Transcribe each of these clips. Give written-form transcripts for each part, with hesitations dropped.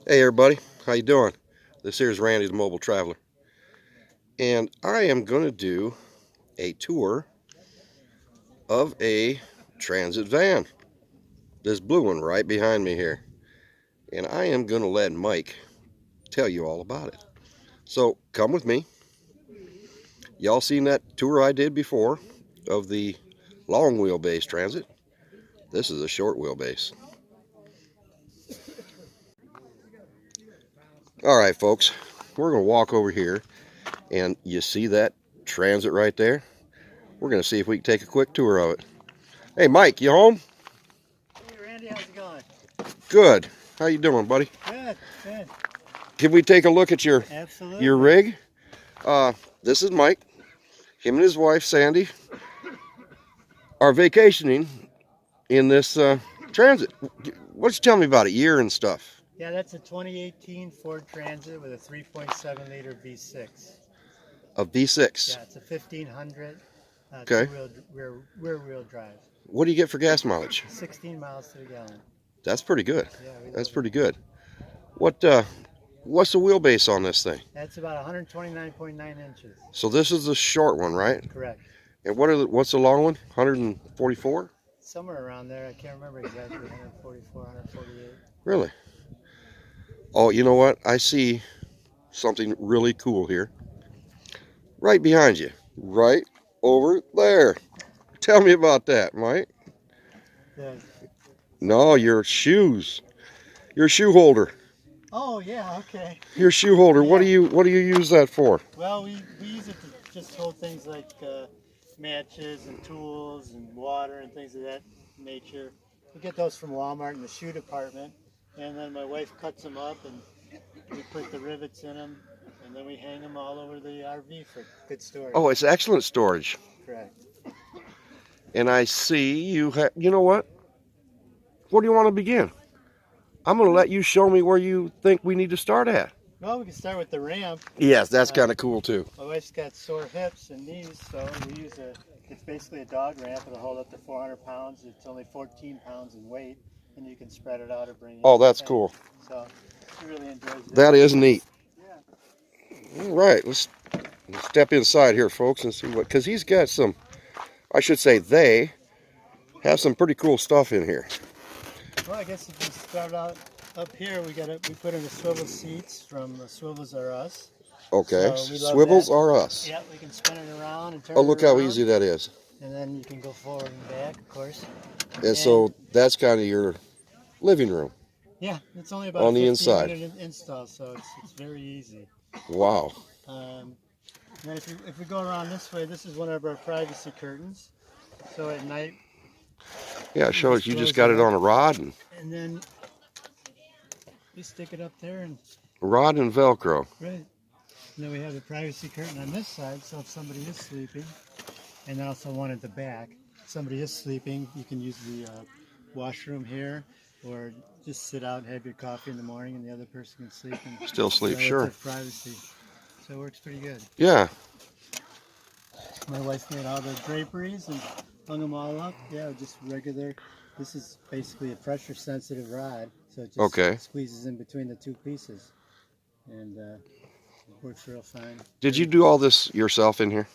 Hey everybody, how you doing? This here is Randy the Mobile Traveler, and I am going to do a tour of a transit van, this blue one right behind me here, and I am going to let Mike tell you all about it. So come with me. Y'all seen that tour I did before of the long wheelbase transit? This is a short wheelbase. All right, folks, we're going to walk over here, and you see that transit right there? We're going to see if we can take a quick tour of it. Hey, Mike, you home? Hey Randy, how's it going? Good. How you doing, buddy? Good, good. Can we take a look at your Absolutely. rig? This is Mike. Him and his wife, Sandy, are vacationing in this transit. Why don't you tell me about it, year and stuff? Yeah, that's a 2018 Ford Transit with a 3.7 liter V6. A V6. Yeah, it's a 1500 Okay. rear wheel drive. What do you get for gas mileage? 16 miles to the gallon. That's pretty good. Yeah, That's pretty good. What's the wheelbase on this thing? That's about 129.9 inches. So this is the short one, right? Correct. And what's the long one? 144? Somewhere around there. I can't remember exactly. 144, 148. Really? Oh, you know what? I see something really cool here. Right behind you. Right over there. Tell me about that, Mike. Yeah. No, your shoes. Your shoe holder. Oh yeah, okay. Your shoe holder. Yeah. What do you use that for? Well, we use it to just hold things like matches and tools and water and things of that nature. We get those from Walmart in the shoe department, and then my wife cuts them up and we put the rivets in them, and then we hang them all over the RV for good storage. Oh, it's excellent storage. Correct. And I see you have, you know what? Where do you want to begin? I'm going to let you show me where you think we need to start at. Well, we can start with the ramp. Yes, that's kind of cool too. My wife's got sore hips and knees, so we use it's basically a dog ramp. It'll hold up to 400 pounds. It's only 14 pounds in weight, and you can spread it out or bring it. Oh, that's cool. So she really enjoys it. That is neat. Yeah. All right, let's step inside here, folks, and see what, because he's got some, I should say they have some pretty cool stuff in here. Well, I guess if we start out up here, we put in the swivel seats from Swivels Are Us. Okay, So we love swivels that. are us. Yeah, we can spin it around and turn Oh, it look how around, easy that is. and then you can go forward and back, of course. And so that's kind of your living room. Yeah, it's only about on the 15 inside. minute install, so it's very easy. Wow. And then if we go around this way, this is one of our privacy curtains. So at night. Yeah, it shows you just got it on a rod and then we stick it up there and Velcro. right. And then we have the privacy curtain on this side, so if somebody is sleeping, and also one at the back. If somebody is sleeping, you can use the washroom here, or just sit out and have your coffee in the morning, and the other person can sleep and Still sleep, sure. Privacy. So it works pretty good. Yeah. My wife made all the draperies and hung them all up. Yeah, just regular. This is basically a pressure sensitive rod, so it just squeezes in between the two pieces, and it works real fine. Did you do all this yourself in here?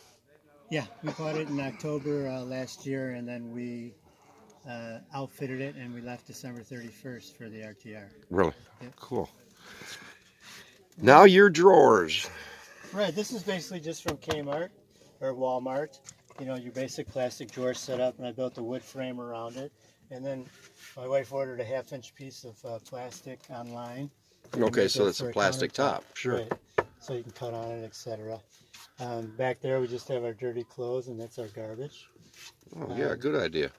Yeah, we bought it in October last year, and then we outfitted it, and we left December 31st for the RTR. Really? Yep. Cool. Now your drawers. Right, this is basically just from Kmart or Walmart. You know, your basic plastic drawer set up, and I built a wood frame around it. And then my wife ordered a 1/2-inch piece of plastic online. Okay, so it's a plastic top. Sure. Right. So you can cut on it, etc. Back there we just have our dirty clothes, and that's our garbage. Oh, yeah, good idea.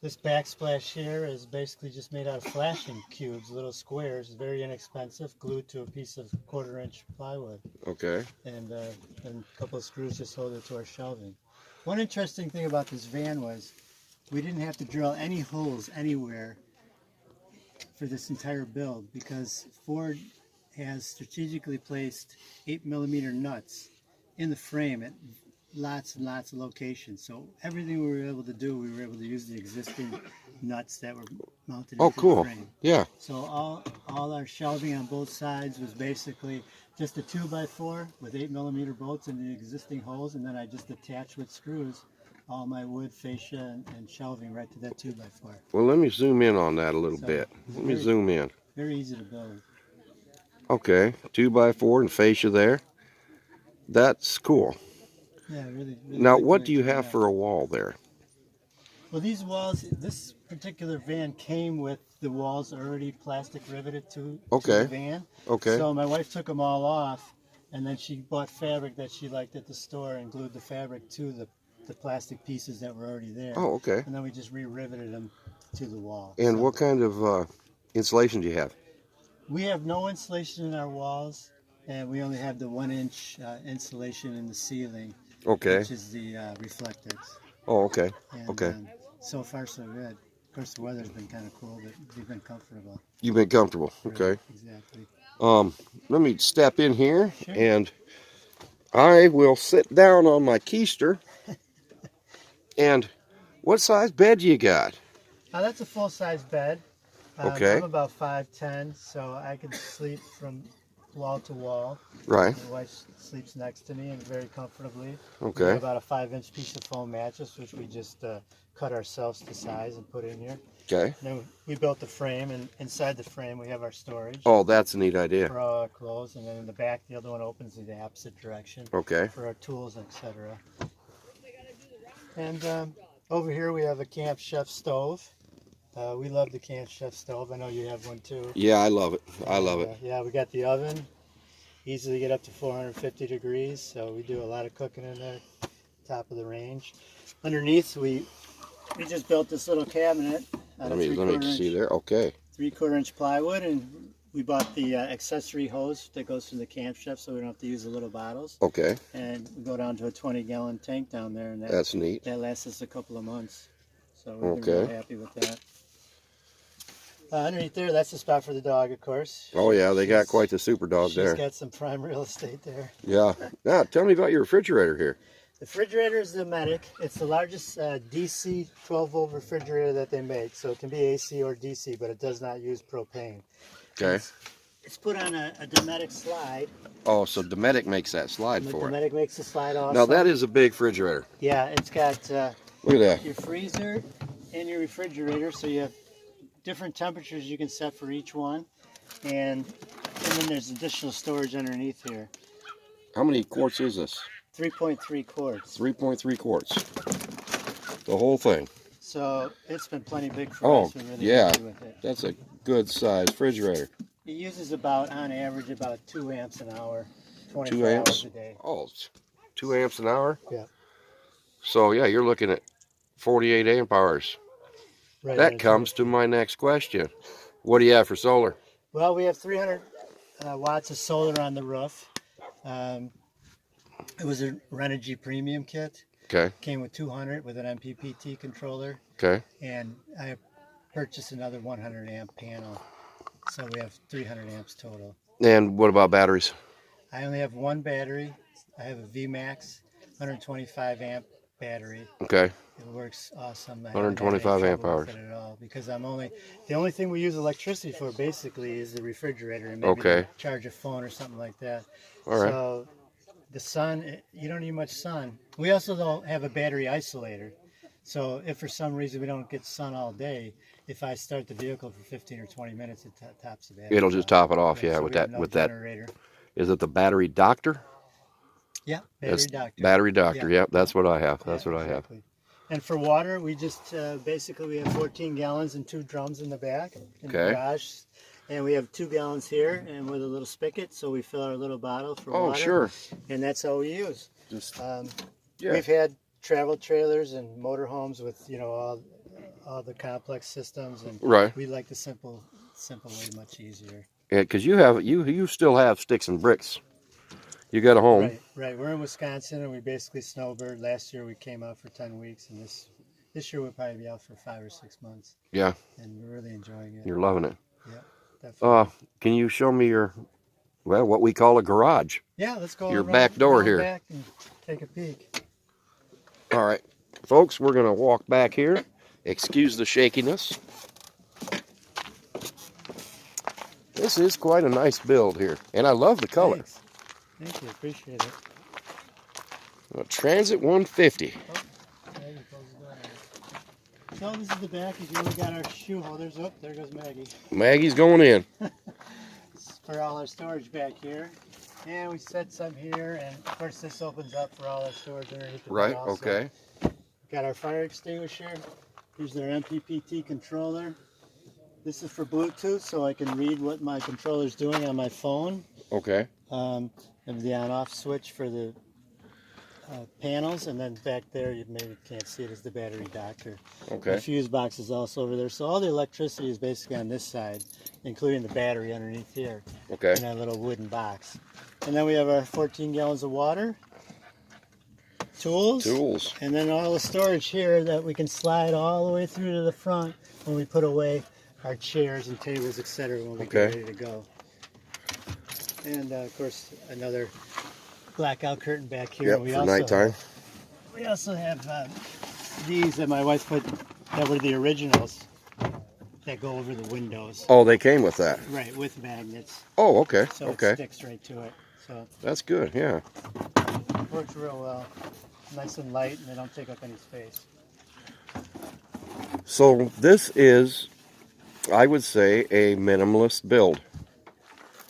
This backsplash here is basically just made out of flashing cubes, little squares. It's very inexpensive, glued to a piece of 1/4-inch plywood. Okay. And a couple of screws just hold it to our shelving. One interesting thing about this van was we didn't have to drill any holes anywhere for this entire build, because Ford has strategically placed 8mm nuts in the frame at lots and lots of locations. So everything we were able to do, we were able to use the existing nuts that were mounted into the cool. frame. Yeah. So all our shelving on both sides was basically just a 2x4 with 8mm bolts in the existing holes, and then I just attached with screws all my wood, fascia, and shelving right to that 2x4. Well, let me zoom in on that a little So, bit. Let me zoom in. Very easy to build. Okay, 2x4 and fascia there. That's cool. Yeah, really. Now, good what way do you to have for a wall there? Well, these walls, this particular van came with the walls already plastic riveted to the van. Okay. So my wife took them all off, and then she bought fabric that she liked at the store and glued the fabric to the plastic pieces that were already there. Oh, okay. And then we just re-riveted them to the wall. And so what kind of insulation do you have? we have no insulation in our walls, and we only have the 1-inch insulation in the ceiling, Okay. which is the reflectors. Oh, okay. And, Okay. So far, so good. Of course, the weather's been kind of cool, but we've been comfortable. You've been comfortable. Okay. Exactly. Let me step in here, Sure. and I will sit down on my keister. And what size bed you got? That's a full-size bed. Okay. I'm about 5'10", so I can sleep from wall to wall. Right. My wife sleeps next to me and very comfortably. Okay. We have about a 5-inch piece of foam mattress, which we just cut ourselves to size and put in here. Okay. And then we built the frame, and inside the frame we have our storage Oh, that's a neat idea. for all our clothes, and then in the back the other one opens in the opposite direction Okay. for our tools, etc. And over here we have a Camp Chef stove. We love the Camp Chef stove. I know you have one too. Yeah, I love it. I love it. Yeah, we got the oven. Easily get up to 450 degrees, so we do a lot of cooking in there. Top of the range. Underneath, we just built this little cabinet. Let me see there. Okay. 3/4 inch plywood, and we bought the accessory hose that goes from the Camp Chef, so we don't have to use the little bottles. Okay. And we go down to a 20-gallon tank down there, and That's neat. that lasts us a couple of months. So we're really happy with that. Underneath there, that's the spot for the dog, of course. Oh yeah, they got quite the super dog there. She's got some prime real estate there. Yeah. Now, tell me about your refrigerator here. The refrigerator is the Medic. It's the largest DC 12-volt refrigerator that they make. So it can be AC or DC, but it does not use propane. Okay. It's put on a Dometic slide. Oh, so Dometic makes that slide for it. Dometic makes the slide also. Now that is a big refrigerator. Yeah, it's got Look at that. your freezer and your refrigerator, so you have different temperatures you can set for each one, and then there's additional storage underneath here. How many quarts is this? 3.3 quarts. 3.3 quarts. The whole thing. So it's been plenty big for us. We're really happy with it. That's a good size refrigerator. It uses about, on average, about 2 amps an hour, 24 2 amps? hours a day. Oh, 2 amps an hour? Yeah. So yeah, you're looking at 48 amp hours. Right, That comes to my next question. What do you have for solar? Well, we have 300 watts of solar on the roof. It was a Renogy Premium kit. Okay. Came with 200 with an MPPT controller. Okay. And I purchased another 100 amp panel. So we have 300 amps total. And what about batteries? I only have one battery. I have a VMAX 125 amp battery. Okay. It works awesome. 125 amp hours. At all because the only thing we use electricity for basically is the refrigerator and maybe to charge a phone or something like that. All right. So the sun, you don't need much sun. We also don't have a battery isolator. So if for some reason we don't get sun all day, if I start the vehicle for 15 or 20 minutes, it tops the battery. It'll just top it off, yeah, so with we have that no generator. Is it the battery doctor? Yeah, battery doctor. Battery doctor, yeah, that's what I have. That's what I have. And for water, we just basically we have 14 gallons and 2 drums in the back in the garage. And we have 2 gallons here and with a little spigot, so we fill our little bottle for water. Oh, sure. And that's all we use. Just We've had travel trailers and motorhomes with all the complex systems, and we like the simple way much easier. Yeah, because you still have sticks and bricks. You got a home. Right. We're in Wisconsin, and we basically snowbird. Last year we came out for 10 weeks, and this year we'll probably be out for 5 or 6 months. Yeah. And we're really enjoying it. You're loving it. Yeah, definitely. Can you show me what we call a garage? Yeah, let's go. Your back door here. Back and take a peek. All right, folks, we're going to walk back here. Excuse the shakiness. This is quite a nice build here, and I love the color. Thanks. Thank you. Appreciate it. A Transit 150. So this is the back. Again, we got our shoe holders. Oh, there goes Maggie. Maggie's going in. For all our storage back here. And we set some here, and of course this opens up for all our storage underneath the Right, bed also. okay. Got our fire extinguisher. Here's their MPPT controller. This is for Bluetooth, so I can read what my controller's doing on my phone. Okay. And the on-off switch for the panels, and then back there, you maybe can't see it, is the battery doctor. Okay. The fuse box is also over there. So all the electricity is basically on this side, including the battery underneath here. Okay. In that little wooden box. And then we have our 14 gallons of water, tools, and then all the storage here that we can slide all the way through to the front when we put away our chairs and tables, etc. when we get ready to go. And of course, another blackout curtain back here. Yep, for nighttime. We also have these that my wife put, that were the originals, that go over the windows. Oh, they came with that. Right, with magnets. Oh, okay. So okay. it sticks right to it. So that's good. Yeah. Works real well. Nice and light, and they don't take up any space. So this is, I would say, a minimalist build.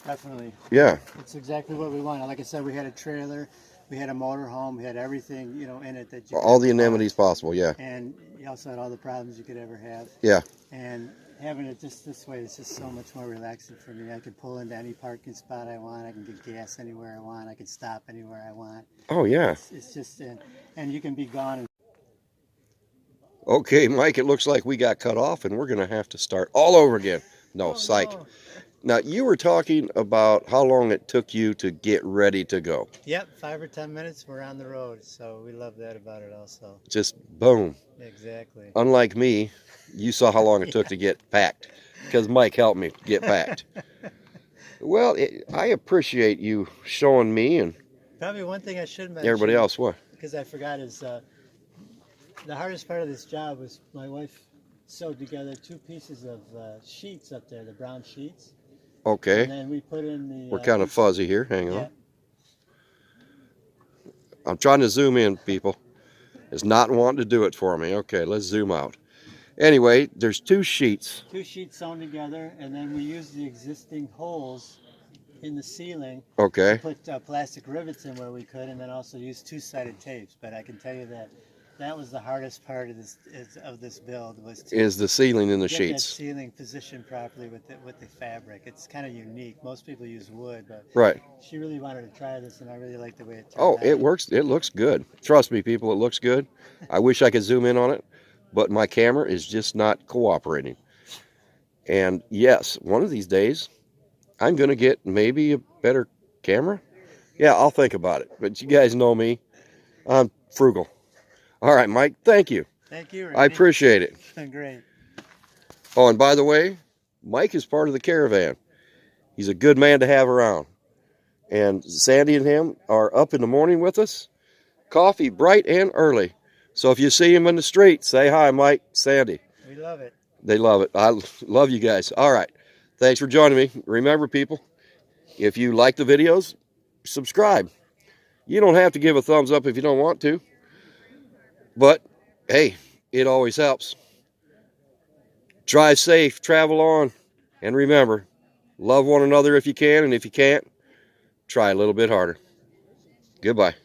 Definitely. Yeah. It's exactly what we wanted. Like I said, we had a trailer, we had a motor home, we had everything, you know, in it that you all the amenities possible. Yeah. And you also had all the problems you could ever have. Yeah. And having it just this way is just so much more relaxing for me. I can pull into any parking spot I want. I can get gas anywhere I want. I can stop anywhere I want. Oh yeah. It's just, and you can be gone. Okay, Mike, it looks like we got cut off and we're going to have to start all over again. No, psych. No. Now, you were talking about how long it took you to get ready to go. Yep, 5 or 10 minutes, we're on the road. So we love that about it also. Just boom. Exactly. Unlike me, you saw how long it took to get packed, because Mike helped me get packed. Well, I appreciate you showing me and probably one thing I should mention. Everybody else, what? Because I forgot is the hardest part of this job was my wife sewed together 2 pieces of sheets up there, the brown sheets. Okay. And then we put in the... We're kind of fuzzy here. Hang on. Yeah. I'm trying to zoom in, people. It's not wanting to do it for me. Okay, let's zoom out. Anyway, there's 2 sheets. 2 sheets sewn together, and then we used the existing holes in the ceiling. Okay. To put plastic rivets in where we could, and then also use 2-sided tapes. But I can tell you that was the hardest part of this build, was is the ceiling in the get sheets. that ceiling positioned properly with the fabric. It's kind of unique. Most people use wood, but right. She really wanted to try this, and I really like the way it turned out. out. It works. It looks good. Trust me, people, it looks good. I wish I could zoom in on it, but my camera is just not cooperating. And yes, one of these days, I'm going to get maybe a better camera. Yeah, I'll think about it. But you guys know me. I'm frugal. All right, Mike, thank you. Thank you, Randy. I appreciate it. It's been great. Oh, and by the way, Mike is part of the caravan. He's a good man to have around. And Sandy and him are up in the morning with us. Coffee bright and early. So if you see him in the street, say hi, Mike, Sandy. We love it. They love it. I love you guys. All right. Thanks for joining me. Remember, people, if you like the videos, subscribe. You don't have to give a thumbs up if you don't want to. But, hey, it always helps. Drive safe, travel on, and remember, love one another if you can, and if you can't, try a little bit harder. Goodbye.